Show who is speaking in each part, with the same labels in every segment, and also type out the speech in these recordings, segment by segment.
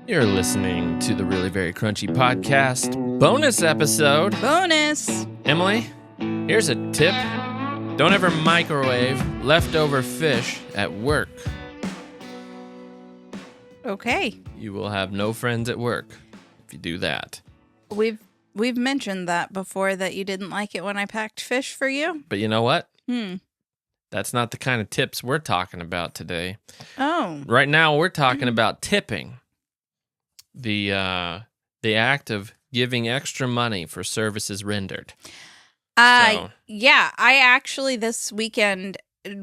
Speaker 1: You're listening to the Really Very Crunchy podcast bonus episode.
Speaker 2: Bonus!
Speaker 1: Emily, here's a tip. Don't ever microwave leftover fish at work.
Speaker 2: Okay.
Speaker 1: You will have no friends at work if you do that.
Speaker 2: We've mentioned that before, that you didn't like it when I packed fish for you.
Speaker 1: But you know what? That's not the kind of tips we're talking about today.
Speaker 2: Oh.
Speaker 1: Right now, we're talking about tipping. The act of giving extra money for services rendered.
Speaker 2: Yeah, I actually this weekend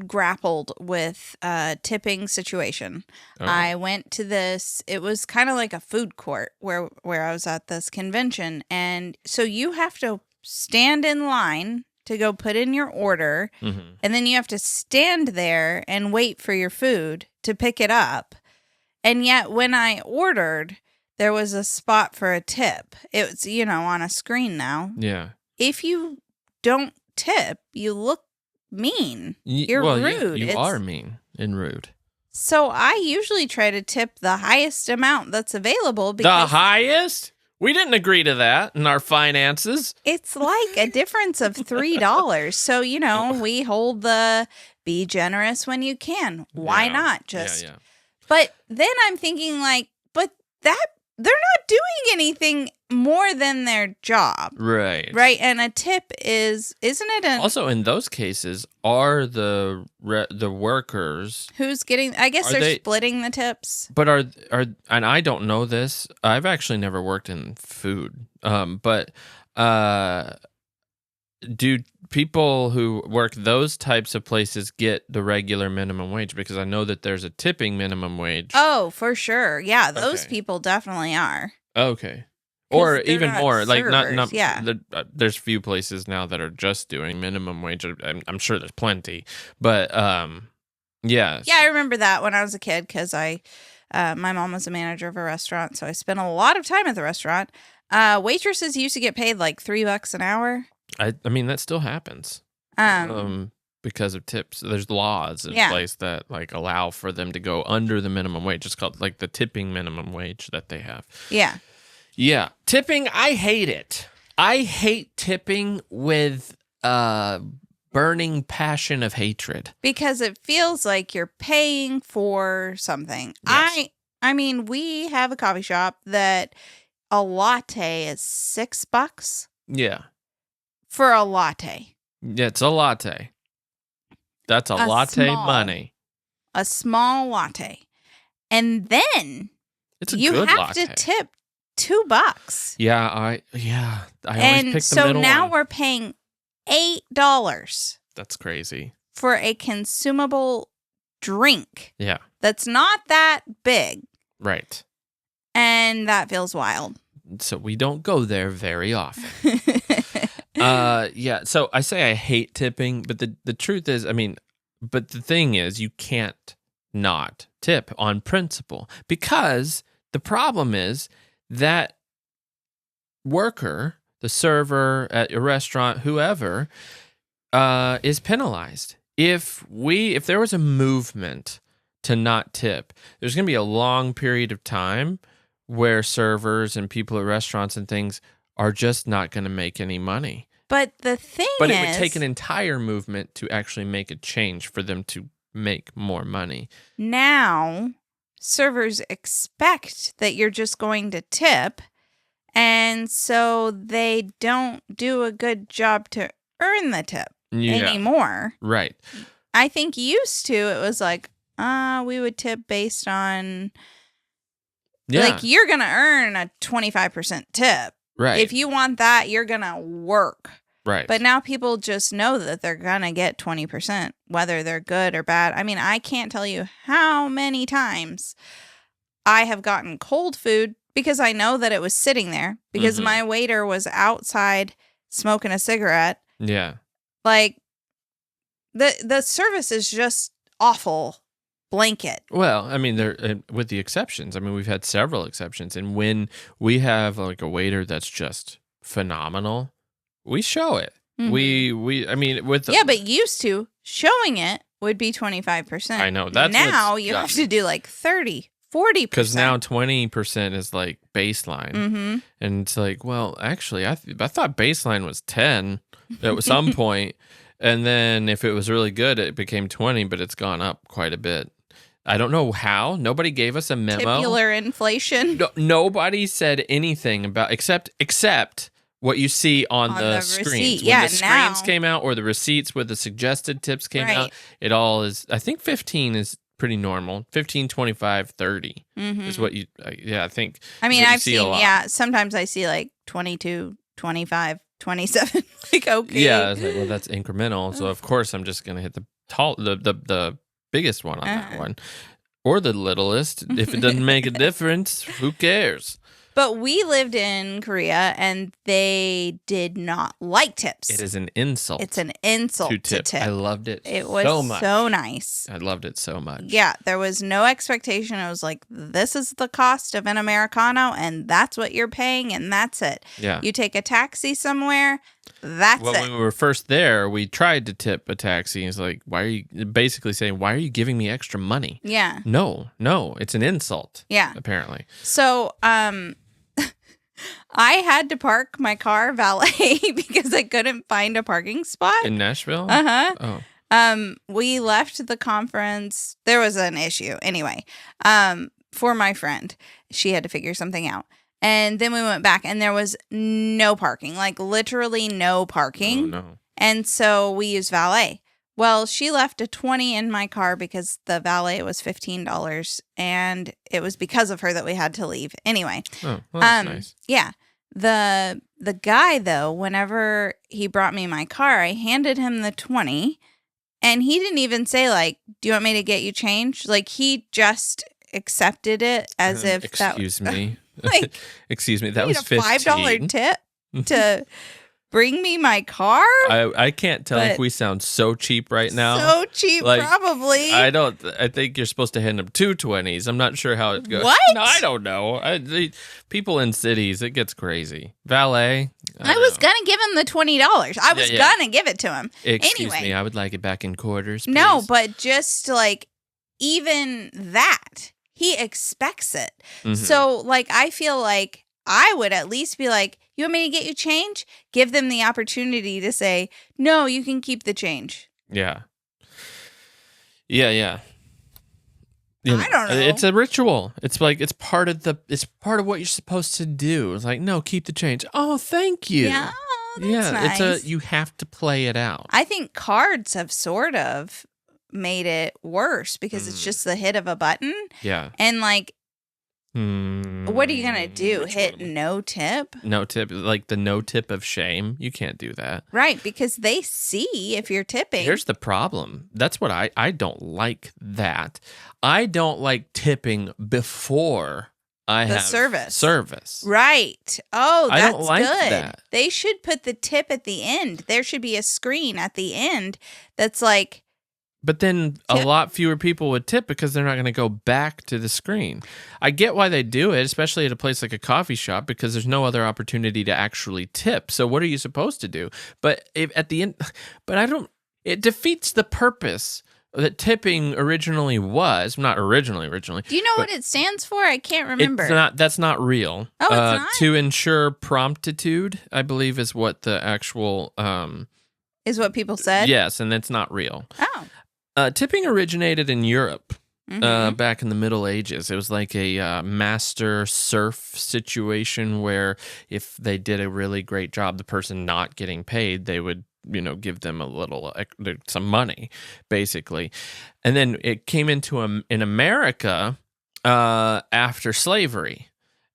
Speaker 2: grappled with a tipping situation.
Speaker 1: Oh.
Speaker 2: I went to this, it was kind of like a food court where I was at this convention, and so you have to stand in line to go put in your order, and then you have to stand there and wait for your food to pick it up. And yet when I ordered, there was a spot for a tip. It's, on a screen now.
Speaker 1: Yeah.
Speaker 2: If you don't tip, you look mean. You're rude.
Speaker 1: You are mean and rude.
Speaker 2: So I usually try to tip the highest amount that's available. Because
Speaker 1: the highest? We didn't agree to that in our finances.
Speaker 2: It's like a difference of $3. So, we hold the be generous when you can. Why not just?
Speaker 1: Yeah.
Speaker 2: But then I'm thinking they're not doing anything more than their job.
Speaker 1: Right.
Speaker 2: Right. And a tip isn't it?
Speaker 1: Also, in those cases, are the workers
Speaker 2: Who's getting, I guess they're splitting the tips.
Speaker 1: But are and I don't know this. I've actually never worked in food. But do people who work those types of places get the regular minimum wage? Because I know that there's a tipping minimum wage.
Speaker 2: Oh, for sure. Yeah, those people definitely are.
Speaker 1: Okay. Or even more,
Speaker 2: servers.
Speaker 1: like not
Speaker 2: yeah.
Speaker 1: There's few places now that are just doing minimum wage. I'm sure there's plenty, but yeah.
Speaker 2: Yeah, I remember that when I was a kid because my mom was a manager of a restaurant, so I spent a lot of time at the restaurant. Waitresses used to get paid like $3 an hour.
Speaker 1: I mean that still happens. Because of tips. There's laws in place that like allow for them to go under the minimum wage. It's called like the tipping minimum wage that they have.
Speaker 2: Yeah.
Speaker 1: Yeah. Tipping, I hate it. I hate tipping with burning passion of hatred.
Speaker 2: Because it feels like you're paying for something.
Speaker 1: Yes.
Speaker 2: I mean, we have a coffee shop that a latte is $6.
Speaker 1: Yeah.
Speaker 2: For a latte.
Speaker 1: Yeah, it's a latte. That's a latte money.
Speaker 2: A small latte. And then
Speaker 1: it's a
Speaker 2: you
Speaker 1: good
Speaker 2: have
Speaker 1: latte.
Speaker 2: to tip $2.
Speaker 1: Yeah, I always pick the middle one.
Speaker 2: So now we're paying $8.
Speaker 1: That's crazy.
Speaker 2: For a consumable drink.
Speaker 1: Yeah.
Speaker 2: That's not that big.
Speaker 1: Right.
Speaker 2: And that feels wild.
Speaker 1: So we don't go there very often. Yeah, so I say I hate tipping, but the truth is, but the thing is, you can't not tip on principle, because the problem is that worker, the server at your restaurant, whoever, is penalized. If there was a movement to not tip, there's going to be a long period of time where servers and people at restaurants and things are just not going to make any money.
Speaker 2: But the thing
Speaker 1: But it would take an entire movement to actually make a change for them to make more money.
Speaker 2: Now, servers expect that you're just going to tip, and so they don't do a good job to earn the tip anymore.
Speaker 1: Right.
Speaker 2: I think used to, it was like, we would tip based on, like, you're going to earn a 25% tip.
Speaker 1: Right.
Speaker 2: If you want that, you're going to work.
Speaker 1: Right.
Speaker 2: But now people just know that they're going to get 20%, whether they're good or bad. I mean, I can't tell you how many times I have gotten cold food because I know that it was sitting there because my waiter was outside smoking a cigarette.
Speaker 1: Yeah.
Speaker 2: Like, the service is just awful. Blanket.
Speaker 1: Well, I mean, there with the exceptions. I mean, we've had several exceptions, and when we have like a waiter that's just phenomenal, we show it. I mean,
Speaker 2: but used to showing it would be 25%.
Speaker 1: I know that's
Speaker 2: now you have to do like 30, 40%.
Speaker 1: Because now 20% is like baseline.
Speaker 2: Mm-hmm.
Speaker 1: And it's like, well, actually, I thought baseline was 10 at some point. And then if it was really good, it became 20, but it's gone up quite a bit. I don't know how. Nobody gave us a memo.
Speaker 2: Tipular inflation.
Speaker 1: Nobody said anything about, except what you see on the screens.
Speaker 2: Receipt.
Speaker 1: When
Speaker 2: Yeah,
Speaker 1: the screens came out, or the receipts with the suggested tips came out, it all is, I think 15 is pretty normal. 15, 25, 30 is what you, I think.
Speaker 2: I mean, I've seen, sometimes I see like 22, 25, 27. Like, okay.
Speaker 1: Yeah, I was like, well, that's incremental. So, of course, I'm just going to hit the biggest one on that one. Or the littlest. If it doesn't make a difference, who cares?
Speaker 2: But we lived in Korea, and they did not like tips.
Speaker 1: It is an insult.
Speaker 2: It's an insult to tip.
Speaker 1: I loved it.
Speaker 2: It was
Speaker 1: so much.
Speaker 2: So nice.
Speaker 1: I loved it so much.
Speaker 2: Yeah, there was no expectation. It was like, this is the cost of an Americano, and that's what you're paying, and that's it.
Speaker 1: Yeah.
Speaker 2: You take a taxi somewhere, that's it.
Speaker 1: When we were first there, we tried to tip a taxi. It's like, why are you basically saying, why are you giving me extra money?
Speaker 2: Yeah.
Speaker 1: No, it's an insult.
Speaker 2: Yeah.
Speaker 1: Apparently.
Speaker 2: So, I had to park my car valet because I couldn't find a parking spot.
Speaker 1: In Nashville?
Speaker 2: Uh-huh. Oh. We left the conference. There was an issue. Anyway, for my friend, she had to figure something out. And then we went back, and there was no parking, like literally no parking.
Speaker 1: Oh, no.
Speaker 2: And so we used valet. Well, she left a 20 in my car because the valet was $15, and it was because of her that we had to leave. Anyway.
Speaker 1: Oh, well, that's nice.
Speaker 2: Yeah. The guy, though, whenever he brought me my car, I handed him the 20, and he didn't even say, like, do you want me to get you change? Like, he just accepted it as if
Speaker 1: excuse me.
Speaker 2: Like,
Speaker 1: excuse me, that was $15.
Speaker 2: $5 tip to bring me my car?
Speaker 1: I can't tell if we sound so cheap right now.
Speaker 2: So cheap, like, probably.
Speaker 1: I think you're supposed to hand them 2 20s. I'm not sure how it goes.
Speaker 2: What?
Speaker 1: No, I don't know. People in cities, it gets crazy. Valet.
Speaker 2: I was going to give him the $20. I was going to give it to him.
Speaker 1: Excuse me, I would like it back in quarters, please.
Speaker 2: No, but just like, even that, he expects it. Mm-hmm. So, like, I feel like I would at least be like, you want me to get you change? Give them the opportunity to say, no, you can keep the change.
Speaker 1: Yeah. Yeah.
Speaker 2: I don't know.
Speaker 1: It's a ritual. It's like, it's part of what you're supposed to do. It's like, no, keep the change. Oh, thank you.
Speaker 2: Yeah. That's nice.
Speaker 1: You have to play it out.
Speaker 2: I think cards have sort of made it worse because it's just the hit of a button.
Speaker 1: Yeah.
Speaker 2: And like, what are you going to do? Hit no tip?
Speaker 1: No tip, like the no tip of shame. You can't do that.
Speaker 2: Right, because they see if you're tipping.
Speaker 1: Here's the problem. That's what I don't like that. I don't like tipping before I have service.
Speaker 2: Right. Oh, that's
Speaker 1: I don't like
Speaker 2: good.
Speaker 1: That.
Speaker 2: They should put the tip at the end. There should be a screen at the end that's like,
Speaker 1: but then a lot fewer people would tip because they're not going to go back to the screen. I get why they do it, especially at a place like a coffee shop, because there's no other opportunity to actually tip. So what are you supposed to do? But at the end, it defeats the purpose that tipping originally was. Not originally.
Speaker 2: Do you know what it stands for? I can't remember.
Speaker 1: That's not real.
Speaker 2: Oh, it's not?
Speaker 1: To ensure promptitude, I believe, is what the actual...
Speaker 2: is what people said?
Speaker 1: Yes, and that's not real.
Speaker 2: Oh.
Speaker 1: Tipping originated in Europe back in the Middle Ages. It was like a master serf situation where if they did a really great job, the person not getting paid, they would, give them some money, basically. And then it came into in America after slavery.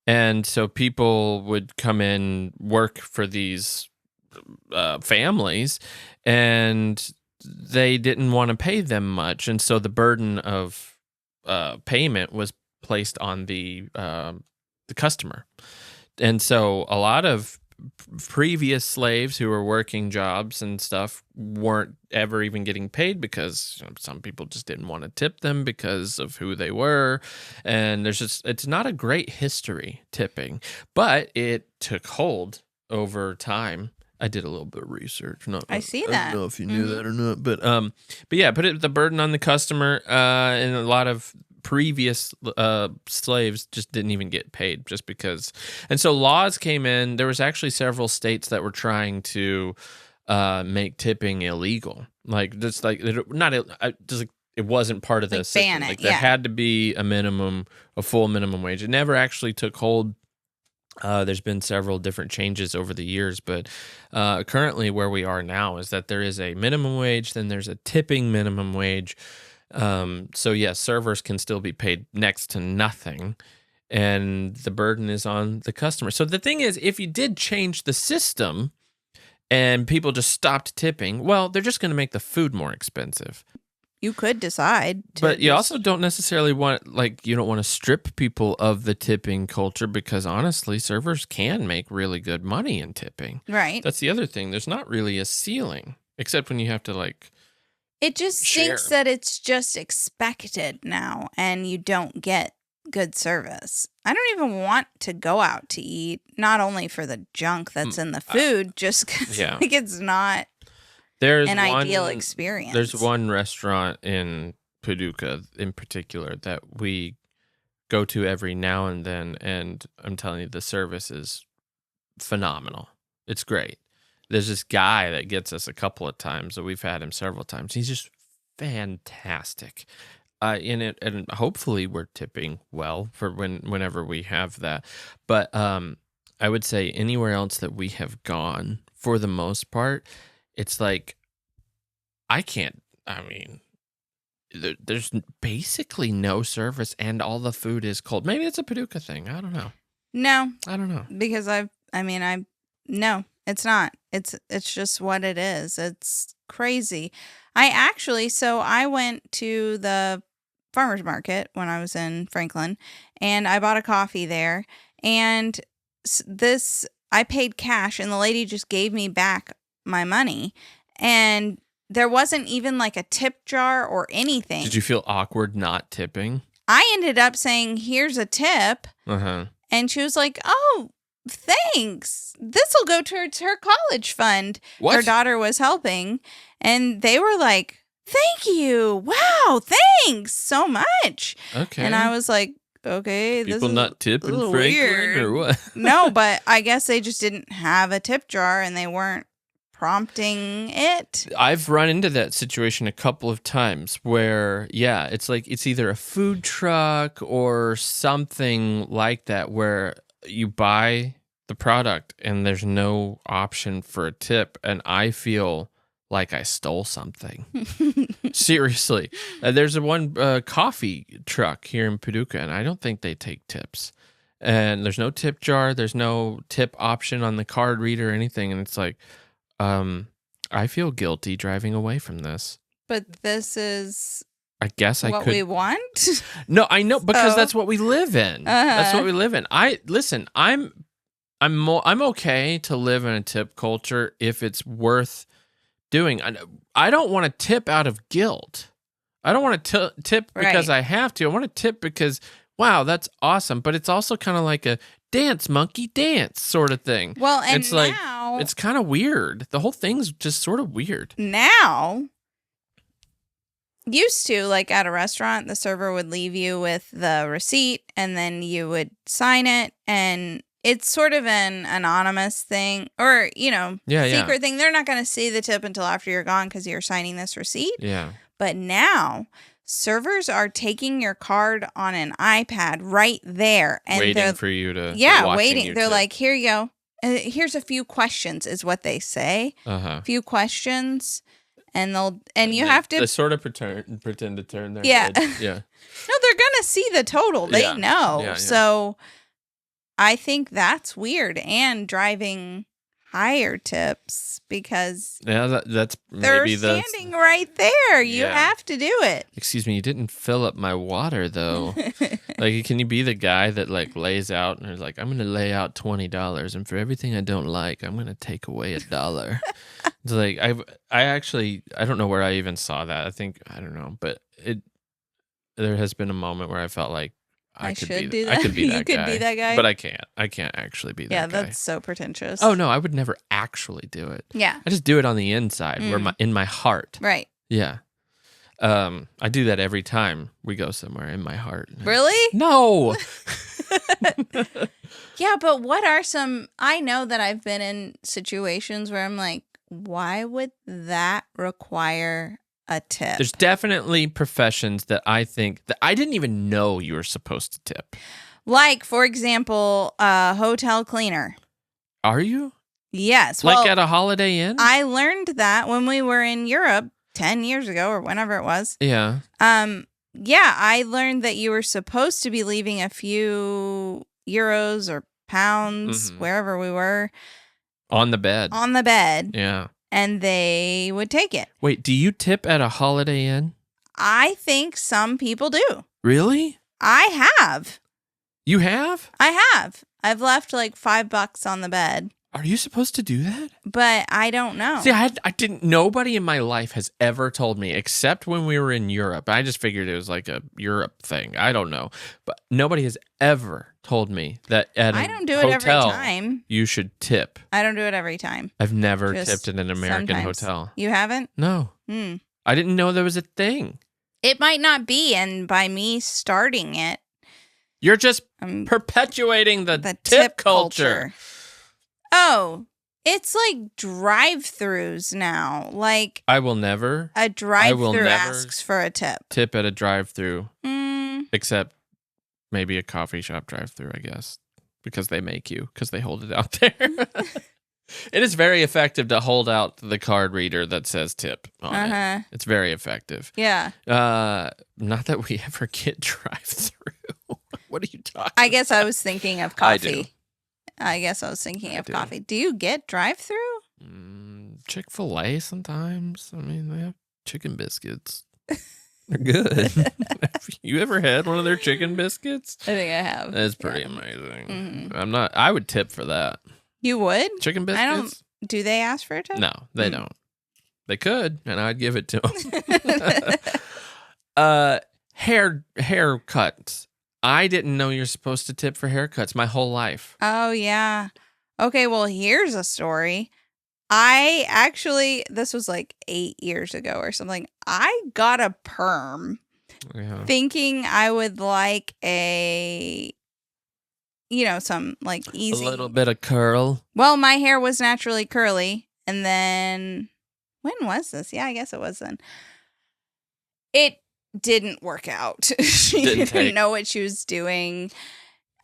Speaker 1: And so people would come in, work for these families, and they didn't want to pay them much, and so the burden of payment was placed on the customer. And so a lot of previous slaves who were working jobs and stuff weren't ever even getting paid because some people just didn't want to tip them because of who they were. And it's not a great history, tipping, but it took hold over time. I did a little bit of research.
Speaker 2: I see that.
Speaker 1: I don't know if you knew that or not, but yeah, put the burden on the customer. And a lot of previous slaves just didn't even get paid just because. And so laws came in. There was actually several states that were trying to make tipping illegal. Like just like not just like it wasn't part of the system.
Speaker 2: Ban it,
Speaker 1: like there had to be a full minimum wage. It never actually took hold. There's been several different changes over the years, but currently where we are now is that there is a minimum wage, then there's a tipping minimum wage. So yes, servers can still be paid next to nothing, and the burden is on the customer. So the thing is, if you did change the system and people just stopped tipping, well, they're just going to make the food more expensive.
Speaker 2: You could decide.
Speaker 1: But you also don't necessarily you don't want to strip people of the tipping culture, because honestly, servers can make really good money in tipping.
Speaker 2: Right.
Speaker 1: That's the other thing. There's not really a ceiling, except when you have to
Speaker 2: It just
Speaker 1: share.
Speaker 2: stinks that it's just expected now and you don't get good service. I don't even want to go out to eat, not only for the junk that's in the food, just because it's not an ideal experience.
Speaker 1: There's one restaurant in Paducah in particular that we go to every now and then, and I'm telling you, the service is phenomenal. It's great. There's this guy that gets us a couple of times, so we've had him several times. He's just fantastic. And hopefully we're tipping well for whenever we have that. But I would say anywhere else that we have gone, for the most part, it's like there's basically no service, and all the food is cold. Maybe it's a Paducah thing. I don't know.
Speaker 2: No.
Speaker 1: I don't know.
Speaker 2: Because no, it's not. It's just what it is. It's crazy. I went to the farmer's market when I was in Franklin, and I bought a coffee there, and I paid cash, and the lady just gave me back my money, and there wasn't even like a tip jar or anything.
Speaker 1: Did you feel awkward not tipping?
Speaker 2: I ended up saying, "Here's a tip."
Speaker 1: Uh-huh.
Speaker 2: And she was like, "Oh, thanks. This will go towards her college fund."
Speaker 1: What?
Speaker 2: Her daughter was helping. And they were like, "Thank you. Wow, thanks so much."
Speaker 1: Okay.
Speaker 2: And I was like, okay,
Speaker 1: People
Speaker 2: this is
Speaker 1: not tipping
Speaker 2: a little
Speaker 1: Franklin
Speaker 2: weird.
Speaker 1: or what?
Speaker 2: No, but I guess they just didn't have a tip jar and they weren't prompting it.
Speaker 1: I've run into that situation a couple of times where, it's like it's either a food truck or something like that where you buy the product and there's no option for a tip, and I feel like I stole something. Seriously. There's one coffee truck here in Paducah, and I don't think they take tips. And there's no tip jar. There's no tip option on the card reader or anything. And it's like, I feel guilty driving away from this.
Speaker 2: But this is...
Speaker 1: I guess
Speaker 2: what we want?
Speaker 1: No, I know, because that's what we live in. That's what we live in. I'm okay to live in a tip culture if it's worth doing. I don't want to tip out of guilt. I don't want to tip because I have to. I want to tip because, wow, that's awesome. But it's also kind of like a dance, monkey, dance sort of thing.
Speaker 2: Well, and
Speaker 1: it's
Speaker 2: now...
Speaker 1: it's kind of weird. The whole thing's just sort of weird.
Speaker 2: Now... Used to, like at a restaurant, the server would leave you with the receipt and then you would sign it, and it's sort of an anonymous thing or, secret thing. They're not going to see the tip until after you're gone because you're signing this receipt.
Speaker 1: Yeah.
Speaker 2: But now servers are taking your card on an iPad right there. And
Speaker 1: waiting for you to
Speaker 2: waiting. They're like, here you go. Here's a few questions is what they say.
Speaker 1: Uh-huh.
Speaker 2: A few questions. And you have to...
Speaker 1: They sort of pretend to turn their
Speaker 2: head.
Speaker 1: Yeah.
Speaker 2: No, they're going to see the total. They know. Yeah. So I think that's weird, and driving higher tips because
Speaker 1: that's
Speaker 2: they're
Speaker 1: maybe
Speaker 2: standing right there. You have to do it.
Speaker 1: Excuse me, you didn't fill up my water though. Like, can you be the guy that like lays out and is like, I'm going to lay out $20, and for everything I don't like, I'm going to take away $1. It's like I don't know where I even saw that. I don't know, but there has been a moment where I felt like I could be that guy. But I can't. I can't actually be that guy.
Speaker 2: Yeah, that's so pretentious.
Speaker 1: Oh no, I would never actually do it.
Speaker 2: Yeah.
Speaker 1: I just do it on the inside, in my heart.
Speaker 2: Right.
Speaker 1: Yeah. I do that every time we go somewhere in my heart.
Speaker 2: Really?
Speaker 1: No.
Speaker 2: Yeah, but what are some... I know that I've been in situations where I'm like, why would that require a tip?
Speaker 1: There's definitely professions that I think that I didn't even know you were supposed to tip.
Speaker 2: Like, for example, a hotel cleaner.
Speaker 1: Are you?
Speaker 2: Yes.
Speaker 1: Like at a Holiday Inn?
Speaker 2: I learned that when we were in Europe 10 years ago or whenever it was.
Speaker 1: Yeah.
Speaker 2: Yeah, I learned that you were supposed to be leaving a few euros or pounds, wherever we were.
Speaker 1: On the bed.
Speaker 2: Yeah. And they would take it.
Speaker 1: Wait, do you tip at a Holiday Inn?
Speaker 2: I think some people do.
Speaker 1: Really?
Speaker 2: I have.
Speaker 1: You have?
Speaker 2: I have. I've left like $5 on the bed.
Speaker 1: Are you supposed to do that?
Speaker 2: But I don't know.
Speaker 1: See, I didn't. Nobody in my life has ever told me, except when we were in Europe. I just figured it was like a Europe thing. I don't know, but nobody has ever told me that at
Speaker 2: I
Speaker 1: a
Speaker 2: don't do it every
Speaker 1: hotel
Speaker 2: time.
Speaker 1: you should tip.
Speaker 2: I don't do it every time.
Speaker 1: I've never
Speaker 2: Just
Speaker 1: tipped in an American
Speaker 2: sometimes.
Speaker 1: hotel.
Speaker 2: You haven't?
Speaker 1: No, I didn't know there was a thing.
Speaker 2: It might not be, and by me starting it,
Speaker 1: You're just perpetuating the tip culture.
Speaker 2: Oh, it's like drive-thrus now. Like
Speaker 1: I will never.
Speaker 2: A drive-thru asks for a tip.
Speaker 1: Tip at a drive-thru, except maybe a coffee shop drive-thru, I guess, because they make you, because they hold it out there. It is very effective to hold out the card reader that says tip on it. It's very effective.
Speaker 2: Yeah.
Speaker 1: Not that we ever get drive-thru. What are you talking?
Speaker 2: I guess I was thinking of coffee.
Speaker 1: I
Speaker 2: Do. Coffee. Do you get drive-thru?
Speaker 1: Chick-fil-A sometimes. I mean, they have chicken biscuits. They're good. Have you ever had one of their chicken biscuits?
Speaker 2: I think I have.
Speaker 1: It's pretty amazing. I would tip for that.
Speaker 2: You would?
Speaker 1: Chicken biscuits?
Speaker 2: Do they ask for a tip?
Speaker 1: No, they don't. They could, and I'd give it to them. Haircuts. I didn't know you're supposed to tip for haircuts my whole life.
Speaker 2: Oh, yeah. Okay, well, here's a story. This was like 8 years ago or something. I got a perm thinking I would like some like easy.
Speaker 1: A little bit of curl.
Speaker 2: Well, my hair was naturally curly. And then, when was this? Yeah, I guess it was then. It didn't work out. She didn't know what she was doing.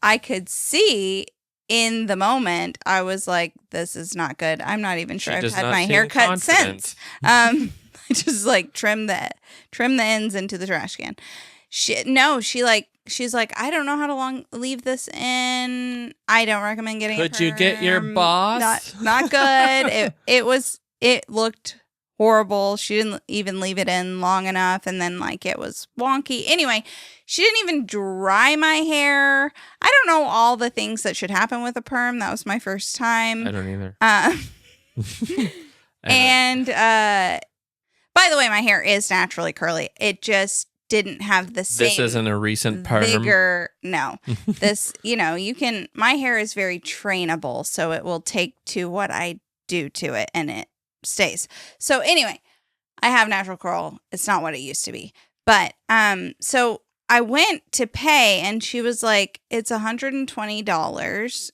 Speaker 2: I could see in the moment, I was like, this is not good. I'm not even sure I've had my hair cut since. I just like trim the ends into the trash can. She's like, I don't know how to leave this in. I don't recommend getting
Speaker 1: Could you get your boss?
Speaker 2: Not good. It looked horrible. She didn't even leave it in long enough, and then like it was wonky. Anyway, she didn't even dry my hair. I don't know all the things that should happen with a perm. That was my first time.
Speaker 1: I don't either.
Speaker 2: And by the way, my hair is naturally curly. It just didn't have the same.
Speaker 1: This isn't a recent perm.
Speaker 2: Vigor. No. This, my hair is very trainable, so it will take to what I do to it, and it stays. So anyway, I have natural curl. It's not what it used to be. But so I went to pay, and she was like, it's $120.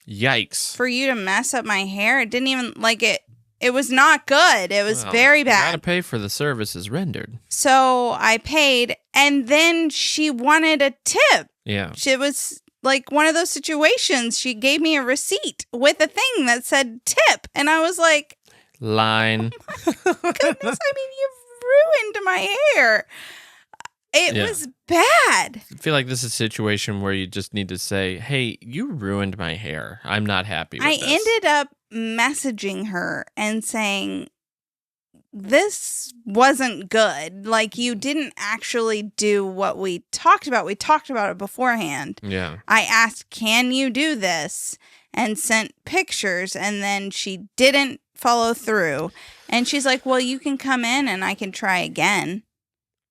Speaker 1: Yikes.
Speaker 2: For you to mess up my hair. It didn't even like it. It was not good. It was very bad.
Speaker 1: You gotta pay for the services rendered.
Speaker 2: So I paid, and then she wanted a tip.
Speaker 1: Yeah.
Speaker 2: It was like one of those situations. She gave me a receipt with a thing that said tip, and I was like,
Speaker 1: line.
Speaker 2: Oh my goodness, I mean, you've ruined my hair. It was bad.
Speaker 1: I feel like this is a situation where you just need to say, hey, you ruined my hair. I'm not happy with this.
Speaker 2: I ended up messaging her and saying, this wasn't good. Like, you didn't actually do what we talked about. We talked about it beforehand.
Speaker 1: Yeah.
Speaker 2: I asked, can you do this? And sent pictures, and then she didn't follow through. And she's like, well, you can come in and I can try again.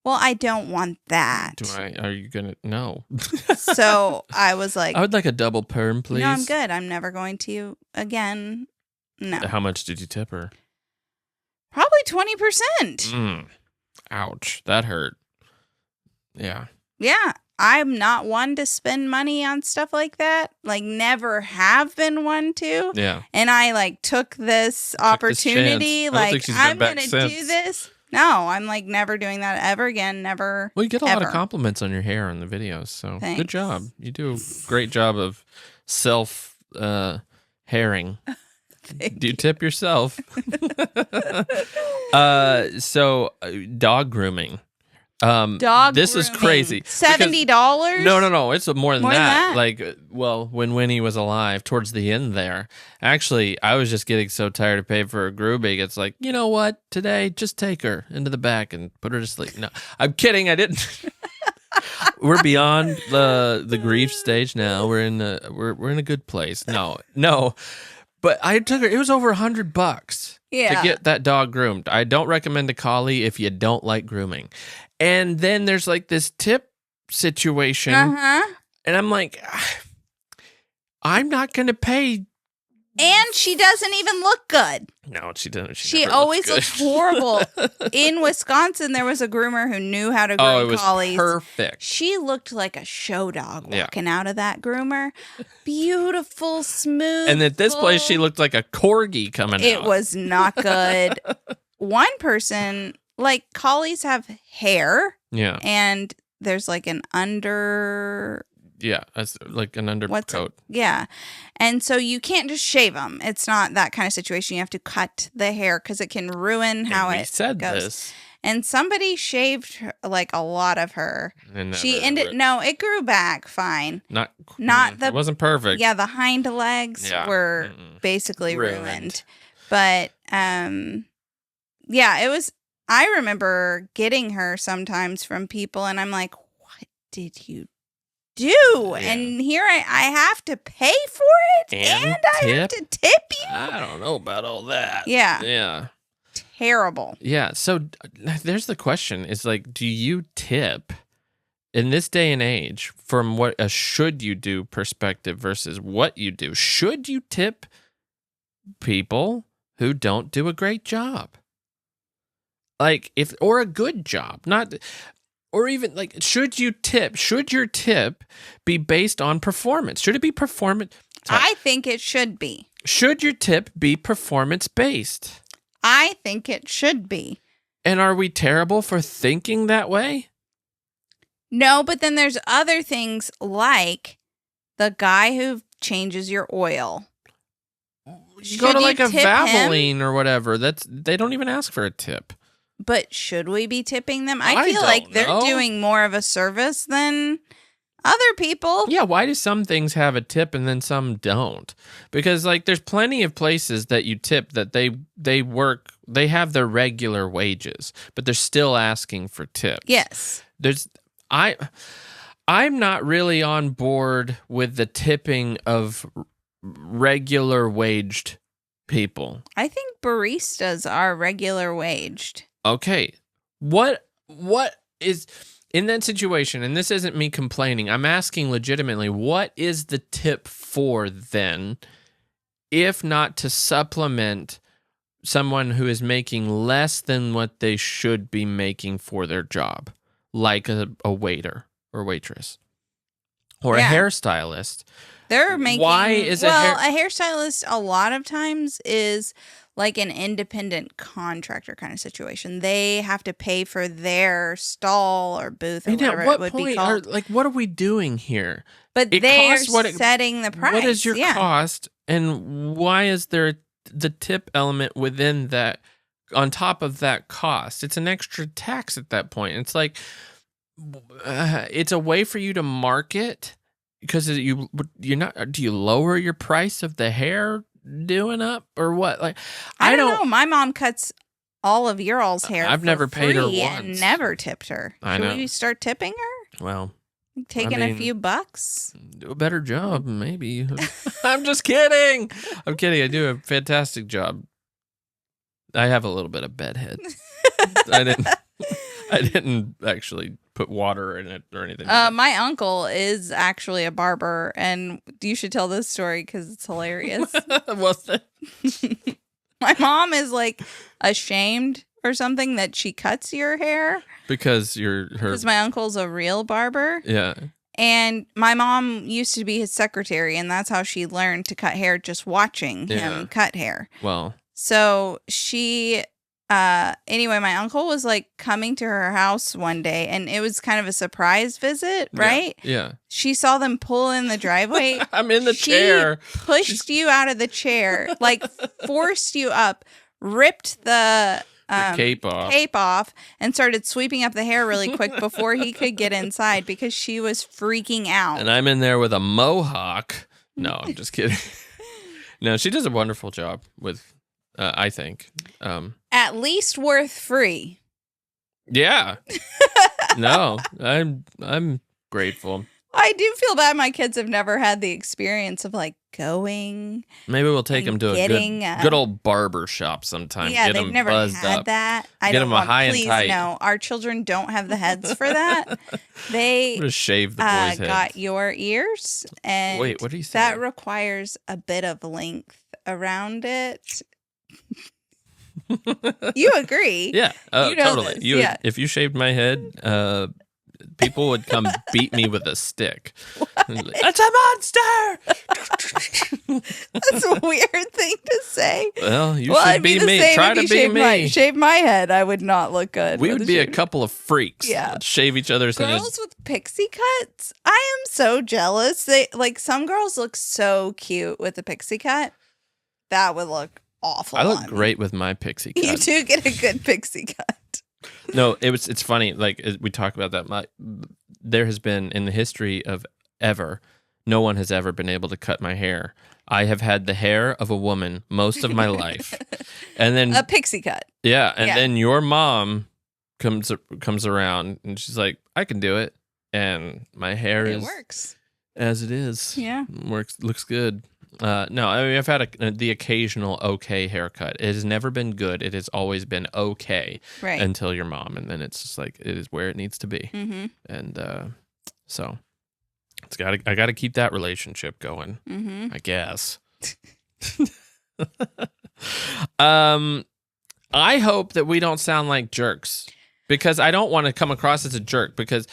Speaker 2: Well, I don't want that.
Speaker 1: Are you gonna? No.
Speaker 2: So I was like,
Speaker 1: I would like a double perm, please.
Speaker 2: No, I'm good. I'm never going to again. No.
Speaker 1: How much did you tip her?
Speaker 2: Probably 20%.
Speaker 1: Ouch. That hurt. Yeah.
Speaker 2: Yeah. I'm not one to spend money on stuff like that. Like, never have been one to.
Speaker 1: Yeah.
Speaker 2: And I, like, took this opportunity. Like, I'm going to do this. No, I'm, like, never doing that ever again. Never.
Speaker 1: Well, you get a lot of compliments on your hair on the videos. So
Speaker 2: Thanks.
Speaker 1: Good job. You do a great job of self-hairing. Do you tip yourself? Dog grooming. This is crazy.
Speaker 2: $70?
Speaker 1: No. It's more than that. Like, well, when Winnie was alive, towards the end there, actually, I was just getting so tired of paying for a grooming. It's like, you know what? Today, just take her into the back and put her to sleep. No, I'm kidding. I didn't. We're beyond the grief stage now. We're in a good place. No. But I took her. It was over $100 to get that dog groomed. I don't recommend a collie if you don't like grooming. And then there's like this tip situation, and I'm like, I'm not going to pay.
Speaker 2: And she doesn't even look good.
Speaker 1: No, she doesn't.
Speaker 2: She always looks horrible. In Wisconsin, there was a groomer who knew how to groom collies.
Speaker 1: Perfect.
Speaker 2: She looked like a show dog walking out of that groomer. Beautiful, smooth.
Speaker 1: And at this place, she looked like a corgi coming out.
Speaker 2: It was not good. One person, like, collies have hair.
Speaker 1: Yeah.
Speaker 2: And there's like an under...
Speaker 1: Yeah, that's like an undercoat.
Speaker 2: Yeah. And so you can't just shave them. It's not that kind of situation. You have to cut the hair because it can ruin how it goes. And somebody shaved like a lot of her. It grew back fine.
Speaker 1: It wasn't perfect.
Speaker 2: Yeah, the hind legs were basically ruined. But it was, I remember getting her sometimes from people and I'm like, what did you do? And here I have to pay for it and I have to tip you.
Speaker 1: I don't know about all that.
Speaker 2: Yeah Terrible.
Speaker 1: Yeah, so there's the question is like, do you tip in this day and age from what a should you do perspective versus what you do? Should you tip people who don't do a great job? Like, or a good job, not. Or even, like, should your tip be based on performance? Should it be performance?
Speaker 2: I think it should be.
Speaker 1: Should your tip be performance-based?
Speaker 2: I think it should be.
Speaker 1: And are we terrible for thinking that way?
Speaker 2: No, but then there's other things like the guy who changes your oil.
Speaker 1: Go to, like, a Valet or whatever. They don't even ask for a tip.
Speaker 2: But should we be tipping them? I feel like they're doing more of a service than other people.
Speaker 1: Yeah, why do some things have a tip and then some don't? Because, like, there's plenty of places that you tip that they have their regular wages, but they're still asking for tips.
Speaker 2: Yes.
Speaker 1: I'm not really on board with the tipping of regular waged people.
Speaker 2: I think baristas are regular waged.
Speaker 1: Okay, what is in that situation? And this isn't me complaining. I'm asking legitimately, what is the tip for then, if not to supplement someone who is making less than what they should be making for their job, like a waiter or waitress or a hairstylist?
Speaker 2: They're making.
Speaker 1: Why is
Speaker 2: a hairstylist a lot of times is like an independent contractor kind of situation. They have to pay for their stall or booth or whatever it would be called.
Speaker 1: What are we doing here?
Speaker 2: But they're setting the price.
Speaker 1: What is your cost, and why is there the tip element within that on top of that cost? It's an extra tax at that point. It's like it's a way for you to market because you're not. Do you lower your price of the hair doing up or what? Like, I don't know.
Speaker 2: My mom cuts all of your all's hair.
Speaker 1: I've never paid her once.
Speaker 2: And never tipped her. Should we start tipping her?
Speaker 1: Well,
Speaker 2: taking a few bucks.
Speaker 1: Do a better job, maybe. I'm just kidding. I'm kidding. I do a fantastic job. I have a little bit of bedhead. I didn't actually put water in it or anything.
Speaker 2: My uncle is actually a barber, and you should tell this story because it's hilarious.
Speaker 1: What's that?
Speaker 2: My mom is like ashamed or something that she cuts your hair.
Speaker 1: Because you're her.
Speaker 2: Because my uncle's a real barber.
Speaker 1: Yeah.
Speaker 2: And my mom used to be his secretary, and that's how she learned to cut hair, just watching him cut hair.
Speaker 1: Well.
Speaker 2: So she, anyway, my uncle was like coming to her house one day, and it was kind of a surprise visit, right?
Speaker 1: Yeah.
Speaker 2: She saw them pull in the driveway.
Speaker 1: I'm in the chair.
Speaker 2: Pushed you out of the chair, like forced you up, ripped the cape off, and started sweeping up the hair really quick before he could get inside because she was freaking out.
Speaker 1: And I'm in there with a mohawk. No, I'm just kidding. No, she does a wonderful job with, I think.
Speaker 2: At least worth free.
Speaker 1: Yeah. No, I'm grateful.
Speaker 2: I do feel bad my kids have never had the experience of like going.
Speaker 1: Maybe we'll take them to a good old barber shop sometime.
Speaker 2: Yeah,
Speaker 1: get
Speaker 2: they've
Speaker 1: them
Speaker 2: never
Speaker 1: buzzed
Speaker 2: had
Speaker 1: up.
Speaker 2: that.
Speaker 1: Get them a high
Speaker 2: please,
Speaker 1: and tight.
Speaker 2: No, our children don't have the heads for that. They
Speaker 1: just shave the boys' heads.
Speaker 2: Got your ears. And
Speaker 1: wait, what do you say? That
Speaker 2: requires a bit of length around it. You agree?
Speaker 1: Yeah,
Speaker 2: you know
Speaker 1: totally.
Speaker 2: This.
Speaker 1: If you shaved my head, people would come beat me with a stick. It's a monster!
Speaker 2: That's a weird thing to say.
Speaker 1: Well, you should be me. Try to be me.
Speaker 2: Shave my head, I would not look good.
Speaker 1: We would be a couple of freaks.
Speaker 2: Yeah.
Speaker 1: Let's shave each other's heads.
Speaker 2: Girls with pixie cuts? I am so jealous. They some girls look so cute with a pixie cut. That would look awful.
Speaker 1: I look great with my pixie cut.
Speaker 2: You do get a good pixie cut.
Speaker 1: No, it's funny. Like we talk about that. There has been in the history of ever, no one has ever been able to cut my hair. I have had the hair of a woman most of my life, and then
Speaker 2: a pixie cut.
Speaker 1: Yeah, and then your mom comes around and she's like, "I can do it," and my hair
Speaker 2: works
Speaker 1: as it is.
Speaker 2: Yeah,
Speaker 1: looks good. No, I mean, I've had the occasional okay haircut. It has never been good. It has always been okay until your mom, and then it's just like it is where it needs to be. Mm-hmm. And so I got to keep that relationship going. Mm-hmm. I guess. I hope that we don't sound like jerks because I don't want to come across as a jerk because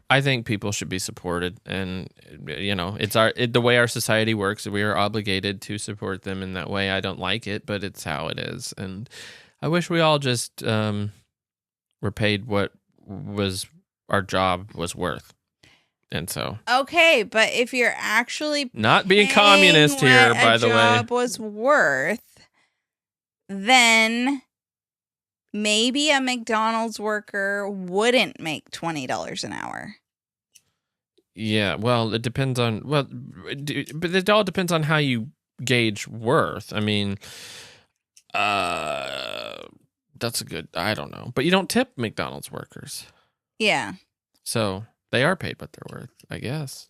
Speaker 1: I think people should be supported, and it's the way our society works. We are obligated to support them in that way. I don't like it, but it's how it is, and I wish we all just were paid what was our job was worth. And so,
Speaker 2: okay, but if you're actually
Speaker 1: not being communist here, by the way,
Speaker 2: job was worth, then maybe a McDonald's worker wouldn't make $20 an hour.
Speaker 1: Yeah, well, it depends on but it all depends on how you gauge worth. I mean, that's a good. I don't know, but you don't tip McDonald's workers.
Speaker 2: Yeah.
Speaker 1: So they are paid what they're worth, I guess.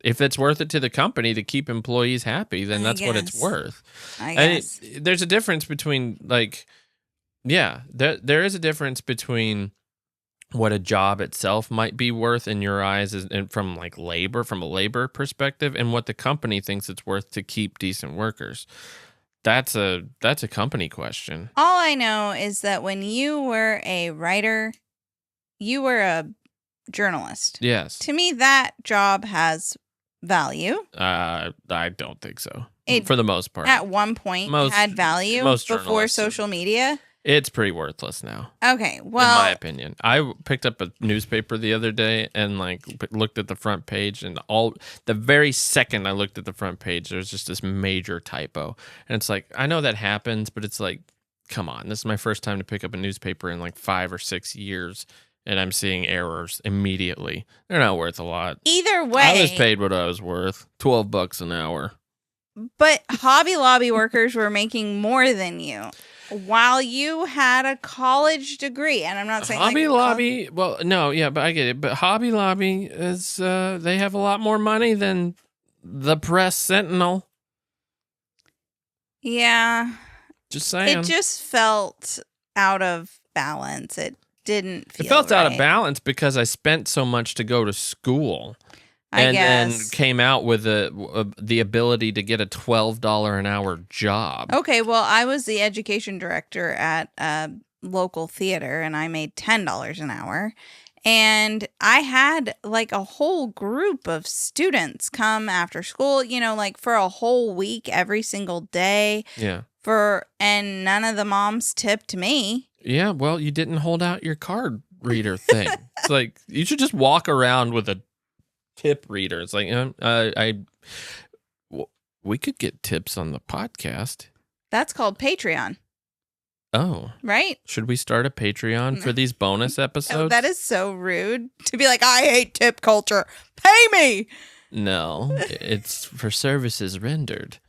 Speaker 1: If it's worth it to the company to keep employees happy, then that's what it's worth.
Speaker 2: I guess.
Speaker 1: There's a difference between there is a difference between what a job itself might be worth in your eyes and from a labor perspective, and what the company thinks it's worth to keep decent workers. That's a company question.
Speaker 2: All I know is that when you were a writer, you were a journalist.
Speaker 1: Yes.
Speaker 2: To me, that job has value.
Speaker 1: I don't think so. For the most part.
Speaker 2: At one point had value before social media.
Speaker 1: It's pretty worthless now.
Speaker 2: Okay, well,
Speaker 1: in my opinion, I picked up a newspaper the other day and looked at the front page, and the very second I looked at the front page, there's just this major typo, and it's like, I know that happens, but it's like, come on, this is my first time to pick up a newspaper in 5 or 6 years, and I'm seeing errors immediately. They're not worth a lot.
Speaker 2: Either way,
Speaker 1: I was paid what I was worth, $12 an hour.
Speaker 2: But Hobby Lobby workers were making more than you. While you had a college degree, and I'm not saying
Speaker 1: Hobby Lobby. Well, no, yeah, but I get it. But Hobby Lobby is they have a lot more money than the Press Sentinel.
Speaker 2: Yeah,
Speaker 1: just saying.
Speaker 2: It just felt out of balance. It didn't feel
Speaker 1: It felt
Speaker 2: right.
Speaker 1: out of balance because I spent so much to go to school. Then came out with the ability to get a $12 an hour job.
Speaker 2: Okay, well, I was the education director at a local theater, and I made $10 an hour. And I had like a whole group of students come after school, like for a whole week, every single day.
Speaker 1: Yeah.
Speaker 2: And none of the moms tipped me.
Speaker 1: Yeah, well, you didn't hold out your card reader thing. It's like, you should just walk around with a tip reader. It's like, we could get tips on the podcast.
Speaker 2: That's called Patreon.
Speaker 1: Oh.
Speaker 2: Right?
Speaker 1: Should we start a Patreon for these bonus episodes?
Speaker 2: Oh, that is so rude to be like, I hate tip culture. Pay me.
Speaker 1: No, it's for services rendered.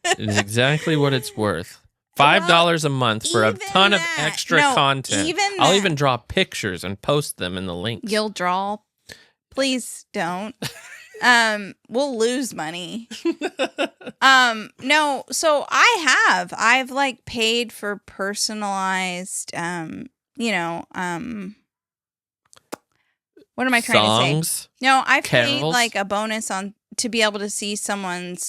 Speaker 1: It is exactly what it's worth. $5 a month for a ton of extra content. I'll even draw pictures and post them in the links.
Speaker 2: You'll draw? Please don't. We'll lose money. No, so I've like paid for personalized, what am I trying to say? No, I've paid like a bonus to be able to see someone's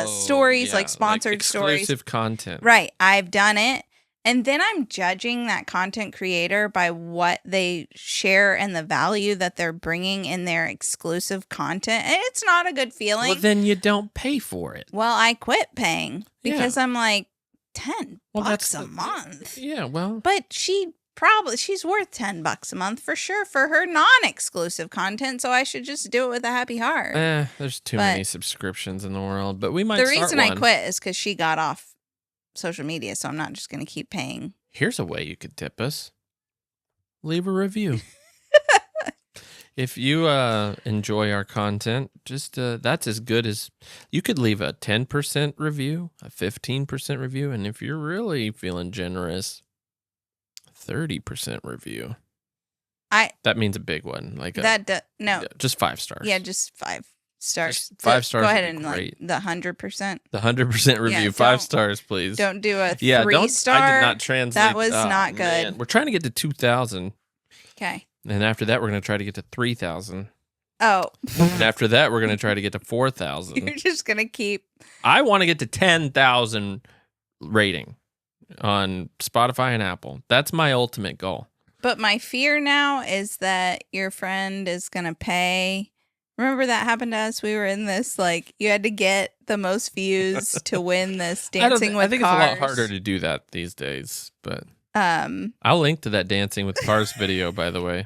Speaker 2: stories, like sponsored stories.
Speaker 1: Exclusive content.
Speaker 2: Right. I've done it. And then I'm judging that content creator by what they share and the value that they're bringing in their exclusive content. And it's not a good feeling.
Speaker 1: Well, then you don't pay for it.
Speaker 2: Well, I quit paying because I'm like, $10 a month.
Speaker 1: Yeah, well.
Speaker 2: But she's worth $10 a month for sure for her non-exclusive content. So I should just do it with a happy heart.
Speaker 1: There's too many subscriptions in the world, but we might start one.
Speaker 2: The reason I quit is because she got off social media, so I'm not just going to keep paying.
Speaker 1: Here's a way you could tip us. Leave a review. If you enjoy our content, just that's as good as you could leave a 10% review, a 15% review, and if you're really feeling generous, 30% review. That means a big one, like just 5 stars.
Speaker 2: Yeah, just 5 stars.
Speaker 1: Just 5 stars.
Speaker 2: Go ahead and like the 100%.
Speaker 1: The 100% review. Yeah, 5 stars, please.
Speaker 2: Don't do a 3-star.
Speaker 1: I did not translate.
Speaker 2: That was not good.
Speaker 1: Man. We're trying to get to 2,000.
Speaker 2: Okay.
Speaker 1: And after that, we're going to try to get to 3,000.
Speaker 2: Oh.
Speaker 1: And after that, we're going to try to get to 4,000.
Speaker 2: You're just going to keep.
Speaker 1: I want to get to 10,000 rating on Spotify and Apple. That's my ultimate goal.
Speaker 2: But my fear now is that your friend is going to pay. Remember that happened to us? We were in this, like, you had to get the most views to win this Dancing with Cars.
Speaker 1: I think it's a lot harder to do that these days, but I'll link to that Dancing with Cars video, by the way.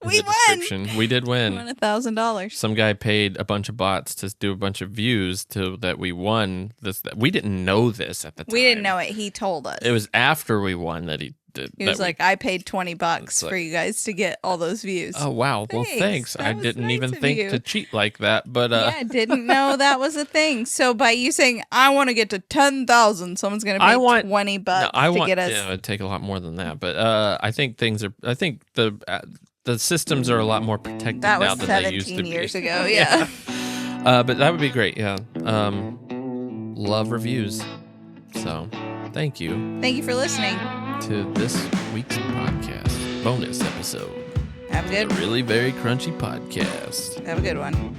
Speaker 2: We won.
Speaker 1: We did win.
Speaker 2: We won $1,000.
Speaker 1: Some guy paid a bunch of bots to do a bunch of views to that we won this. We didn't know this at the time.
Speaker 2: We didn't know it. He told us.
Speaker 1: It was after we won that he did.
Speaker 2: He was like, I paid $20 for you guys to get all those views.
Speaker 1: Oh, wow. Well, thanks. I didn't even think to cheat like that. But
Speaker 2: I didn't know that was a thing. So by you saying, I want to get to 10,000, someone's going to pay $20 to get us.
Speaker 1: Yeah, it'd take a lot more than that. But I think the systems are a lot more protected now than they used to be.
Speaker 2: That was 17 years ago, yeah.
Speaker 1: But that would be great, yeah. Love reviews. So, thank you.
Speaker 2: Thank you for listening
Speaker 1: to this week's podcast bonus episode.
Speaker 2: Have a good
Speaker 1: one. A really very crunchy podcast.
Speaker 2: Have a good one.